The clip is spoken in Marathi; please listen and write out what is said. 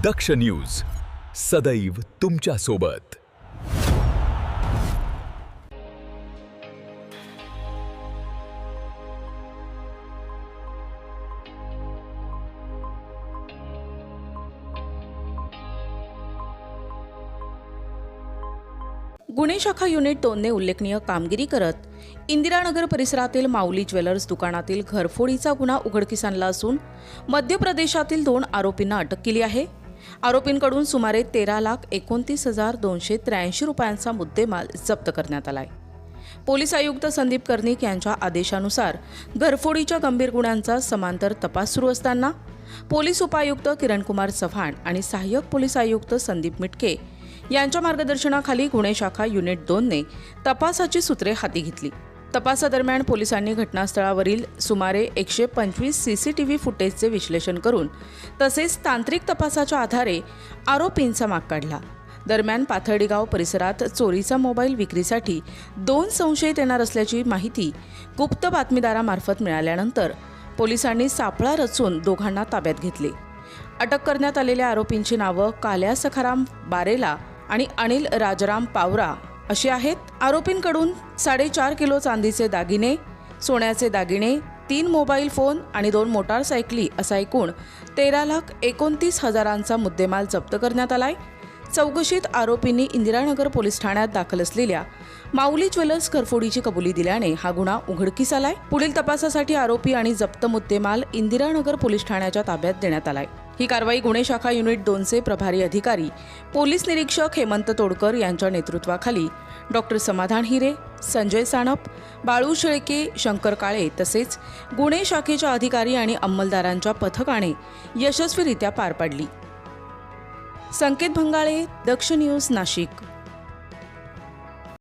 दक्ष न्यूज सदैव तुमच्या सोबत। गुन्हे शाखा युनिट 2 ने उल्लेखनीय कामगिरी करत इंदिरानगर परिसरातील माऊली ज्वेलर्स दुकानातील घरफोडीचा गुन्हा उघडकीस आणला असून मध्य प्रदेशातील 2 आरोपींना अटक केली आहे। आरोपींकडून सुमारे 13,29,283 रुपयांचा मुद्देमाल जप्त करण्यात आलाय। पोलीस आयुक्त संदीप कर्णिक यांच्या आदेशानुसार घरफोडीच्या गंभीर गुन्ह्यांचा समांतर तपास सुरू असताना पोलीस उपायुक्त किरणकुमार चव्हाण आणि सहाय्यक पोलीस आयुक्त संदीप मिटके यांच्या मार्गदर्शनाखाली गुन्हे शाखा युनिट 2 ने तपासाची सूत्रे हाती घेतली। तपासादरम्यान पोलिसांनी घटनास्थळावरील सुमारे 125 सीसीटीव्ही फुटेजचे विश्लेषण करून तसेच तांत्रिक तपासाच्या आधारे आरोपींचा माग काढला। दरम्यान पाथर्डी गाव परिसरात चोरीचा मोबाईल विक्रीसाठी 2 संशयित येणार असल्याची माहिती गुप्त बातमीदारामार्फत मिळाल्यानंतर पोलिसांनी सापळा रचून दोघांना ताब्यात घेतले। अटक करण्यात आलेल्या आरोपींची नावं काल्या सखाराम बारेला आणि अनिल राजाराम पावरा अशी आहेत। आरोपींकडून 4.5 किलो चांदीचे दागिने, सोन्याचे दागिने, 3 मोबाईल फोन आणि 2 मोटारसायकली असा एकूण 13,29,000चा मुद्देमाल जप्त करण्यात आलाय। चौकशीत आरोपींनी इंदिरानगर पोलीस ठाण्यात दाखल असलेल्या माऊली ज्वेलर्स घरफोडीची कबुली दिल्याने हा गुन्हा उघडकीस आलाय। पुढील तपासासाठी आरोपी आणि जप्त मुद्देमाल इंदिरानगर पोलीस ठाण्याच्या ताब्यात देण्यात आलाय। ही कारवाई गुन्हे शाखा युनिट 2चे प्रभारी अधिकारी पोलीस निरीक्षक हेमंत तोडकर यांच्या नेतृत्वाखाली डॉक्टर समाधान हिरे, संजय सानप, बाळू शेळके, शंकर काळे तसेच गुन्हे शाखेच्या अधिकारी आणि अंमलदारांच्या पथकाने यशस्वीरित्या पार पाडली। संकेत भंगाळे, दक्ष न्यूज, नाशिक।